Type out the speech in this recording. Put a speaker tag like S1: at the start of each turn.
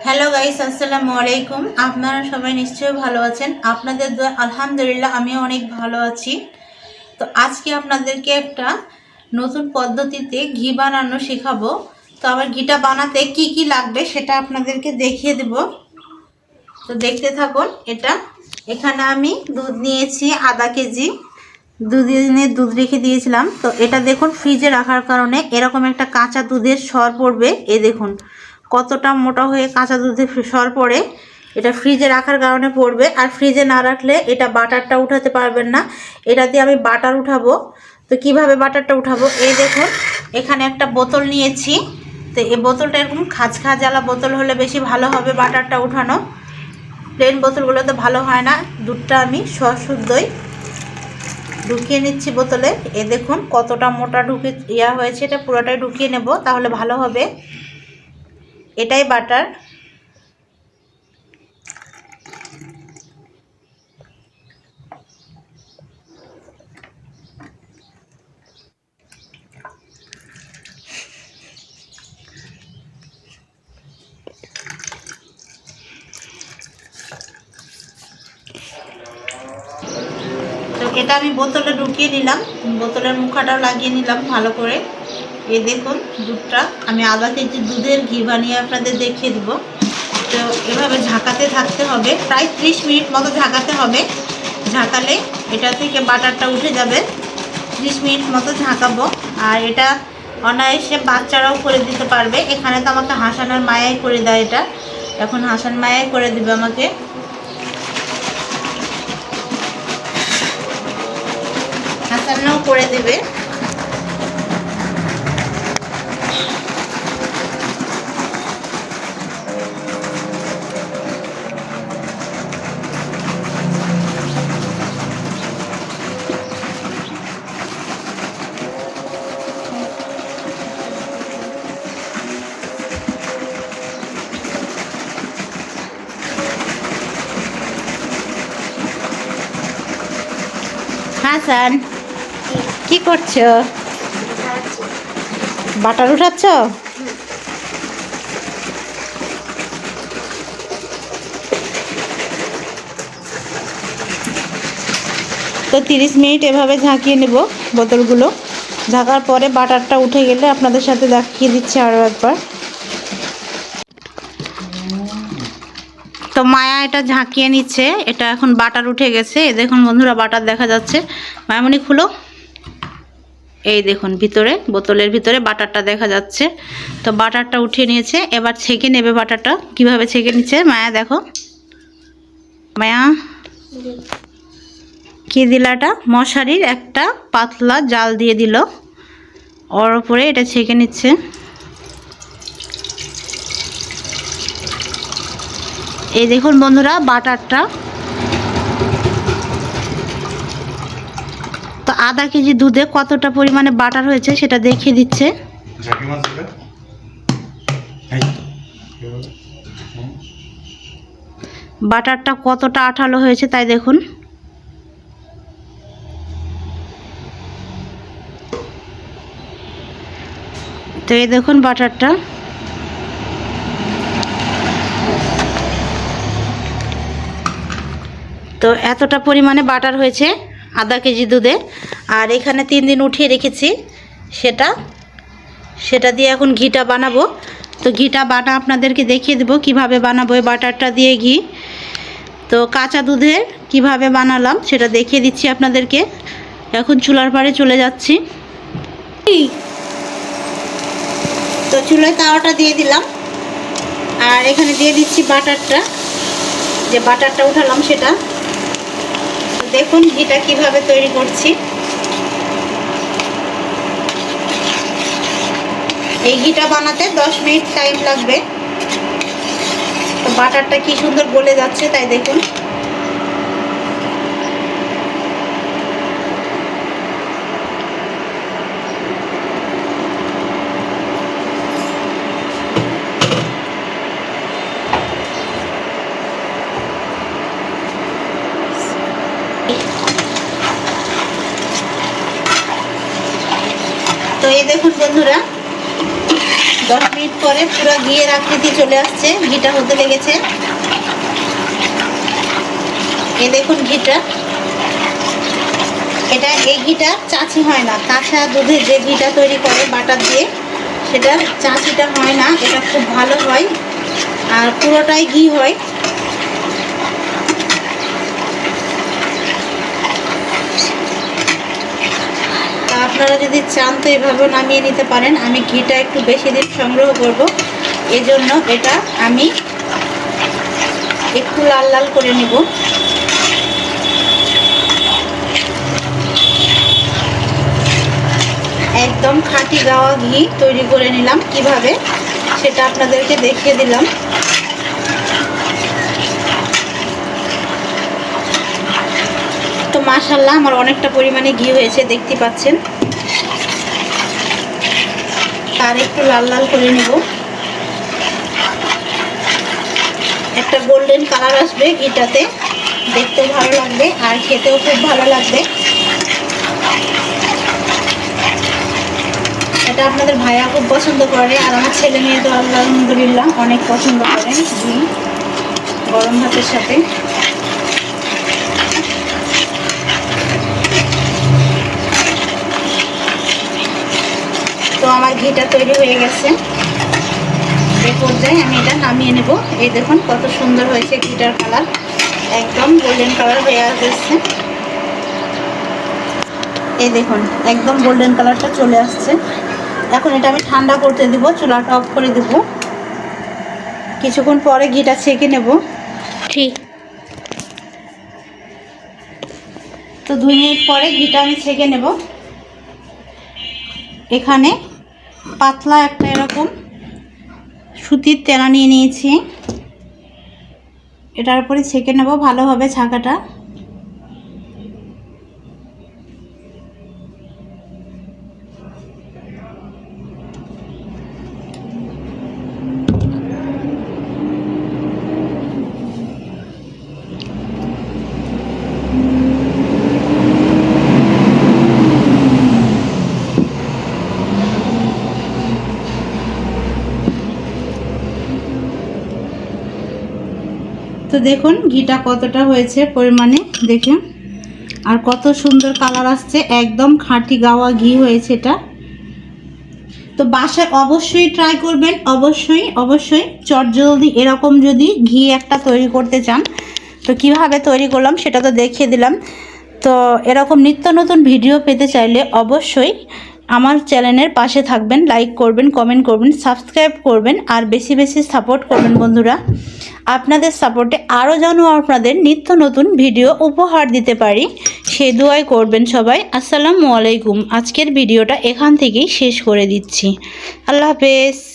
S1: Hello guys, আসসালামু আলাইকুম। আপনারা সবাই নিশ্চয়ই ভালো আছেন। আপনাদের দোয়া আলহামদুলিল্লাহ আমিও অনেক ভালো আছি। তো আজকে আপনাদেরকে একটা নতুন পদ্ধতিতে ঘি বানানো শেখাবো। তো আবার ঘিটা বানাতে কি কি লাগবে সেটা আপনাদেরকে দেখিয়ে দেব। তো দেখতে থাকুন। এখানে আমি দুধ নিয়েছি আধা কেজি। দুদিনের দুধ রেখে দিয়েছিলাম। তো এটা দেখুন ফ্রিজে রাখার কারণে এরকম একটা কাঁচা দুধের সর পড়বে। এই দেখুন কতটা মোটা হয়ে কাঁচা দুধের সর পড়ে, এটা ফ্রিজে রাখার কারণে পড়বে। আর ফ্রিজে না রাখলে এটা বাটারটা উঠাতে পারবেন না। এটা দিয়ে আমি বাটার উঠাবো। তো কিভাবে বাটারটা উঠাবো, এই দেখুন এখানে একটা বোতল নিয়েছি। তো এই বোতলটা এরকম খাঁজখাঁজালা বোতল হলে বেশি ভালো হবে বাটারটা উঠানো। প্লেন বোতলগুলো তো ভালো হয় না। দুধটা আমি সশুদ্ধই ঢুকিয়ে নিচ্ছি বোতলে। এ দেখুন কতটা মোটা হয়েছে, এটা পুরোটাই ঢুকিয়ে নেব, তাহলে ভালো হবে। এটাই বাটার। তো এটা আমি বোতলে ঢুকিয়ে নিলাম, বোতলের মুখাটাও লাগিয়ে নিলাম ভালো করে। এই দেখুন দুধটা আমি আধা কেজি দুধের ঘি বানিয়ে আপনাদের দেখিয়ে দিব। তো এভাবে ঝাঁকাতে থাকতে হবে, প্রায় 30 মিনিট মতো ঝাঁকাতে হবে। ঝাঁকালে এটা থেকে বাটারটা উঠে যাবে। 30 মিনিট মতো ঝাঁকাবো। আর এটা অনায়াসে বাচ্চারাও করে দিতে পারবে। এখানে তো আমাকে হাসানোর মায়াই করে দেয়, এটা এখন হাসান মায়াই করে দিবে আমাকে। হাসানও করে দেবে। হাসান কি করছো? বাটার উঠাচ্ছ? তো 30 মিনিট এভাবে ঝাঁকিয়ে নেব বোতলগুলো। ঝাঁকার পরে বাটারটা উঠে গেলে আপনাদের সাথে দেখিয়ে দিচ্ছি আরও একবার। তো মায়া এটা ঝাঁকিয়ে নিচ্ছে, এটা এখন বাটার উঠে গেছে। এই দেখুন বন্ধুরা বাটার দেখা যাচ্ছে। মায়ামণি খুলো, এই দেখুন ভিতরে বোতলের ভিতরে বাটারটা দেখা যাচ্ছে। তো বাটারটা উঠিয়ে নিয়েছে, এবার ছেঁকে নেবে। বাটারটা কিভাবে ছেঁকে নিচ্ছে মায়া দেখো। মায়া কি দিলাটা, মশারির একটা পাতলা জাল দিয়ে দিল, ওর উপরে এটা ছেঁকে নিচ্ছে। এই দেখুন বন্ধুরা বাটারটা। তো আধা কেজি দুধে কতটা পরিমাণে বাটার হয়েছে সেটা দেখিয়ে দিচ্ছে। বাটারটা কতটা আঠালো হয়েছে তাই দেখুন। তো এই দেখুন বাটারটা। তো এতটা পরিমাণে বাটার হয়েছে আধা কেজি দুধে। আর এখানে 3 দিন উঠিয়ে রেখেছি, সেটা দিয়ে এখন ঘিটা বানাবো। তো ঘিটা আপনাদেরকে দেখিয়ে দেবো কিভাবে বানাবো এই বাটারটা দিয়ে ঘি। তো কাঁচা দুধের কিভাবে বানালাম সেটা দেখিয়ে দিচ্ছি আপনাদেরকে। এখন চুলার পাড়ে চলে যাচ্ছি। তো চুলায় তাওয়াটা দিয়ে দিলাম, আর এখানে দিয়ে দিচ্ছি বাটারটা, যে বাটারটা উঠালাম সেটা। দেখুন ঘিটা কিভাবে তৈরি করছি। এই ঘিটা বানাতে 10 মিনিট টাইম লাগবে। তো বাটারটা কি সুন্দর গলে যাচ্ছে তাই দেখুন। তো এই দেখুন বন্ধুরা 10 মিনিট পরে পুরো ঘিয়ের আকৃতি চলে আসছে, ঘিটা হতে লেগেছে। এই দেখুন ঘিটা, এটা এই ঘিটা চাচি হয় না, কাঁচা দুধের যে ঘিটা তৈরি করে বাটার দিয়ে, সেটা চাচিটা হয় না, এটা খুব ভালো হয় আর পুরোটাই ঘি হয়। আপনারা যদি চান তো এভাবে নামিয়ে নিতে পারেন। আমি ঘিটা একটু বেশি দিন সংগ্রহ করব, এজন্য এটা আমি একটু লাল লাল করে নেব। একদম খাঁটি গাওয়া ঘি তৈরি করে নিলাম, কিভাবে সেটা আপনাদেরকে দেখিয়ে দিলাম। তো মাশাআল্লাহ আমার অনেকটা পরিমাণে ঘি হয়েছে, দেখতে পাচ্ছেন। তার একটু লাল লাল করে নেব, একটা গোল্ডেন কালার আসবে ঘিটাতে, দেখতেও ভালো লাগবে আর খেতেও খুব ভালো লাগবে। এটা আপনাদের ভাইয়া খুব পছন্দ করে আর আমার ছেলে মেয়ে তো আলহামদুলিল্লাহ অনেক পছন্দ করেন ঘি গরম ভাতের সাথে। তো আমার ঘিটা তৈরি হয়ে গেছে, এই পর্যায়ে আমি এটা নামিয়ে নেব। এই দেখুন কত সুন্দর হয়েছে ঘিটার কালার, একদম গোল্ডেন কালার হয়ে আসছে। এই দেখুন একদম গোল্ডেন কালারটা চলে আসছে। এখন এটা আমি ঠান্ডা করতে দিব, চুলাটা অফ করে দেব, কিছুক্ষণ পরে ঘিটা ছেঁকে নেব। ঠিক তো 2 মিনিট পরে ঘিটা আমি ছেঁকে নেব। এখানে পাতলা একটা এরকম সুতির তেলা নিয়ে নিয়েছি, এটার উপরে ছেঁকে নেব ভালোভাবে ছাকাটা। তো দেখুন ঘিটা কতটা হয়েছে পরিমাণে, দেখুন আর কত সুন্দর কালার আসছে, একদম খাঁটি গাওয়া ঘি হয়েছে এটা। তো বাসায় অবশ্যই ট্রাই করবেন, অবশ্যই অবশ্যই চটজলদি এরকম যদি ঘি একটা তৈরি করতে চান তো কিভাবে তৈরি করলাম সেটা তো দেখিয়ে দিলাম। তো এরকম নিত্য নতুন ভিডিও পেতে চাইলে অবশ্যই আমার চ্যানেলের পাশে থাকবেন, লাইক করবেন, কমেন্ট করবেন, সাবস্ক্রাইব করবেন আর বেশি বেশি সাপোর্ট করবেন বন্ধুরা। আপনাদের সাপোর্টে আরও যেন আপনাদের নিত্য নতুন ভিডিও উপহার দিতে পারি সে দোয়াই করবেন সবাই। আসসালামু আলাইকুম। আজকের ভিডিওটা এখান থেকেই শেষ করে দিচ্ছি। আল্লাহ হাফেজ।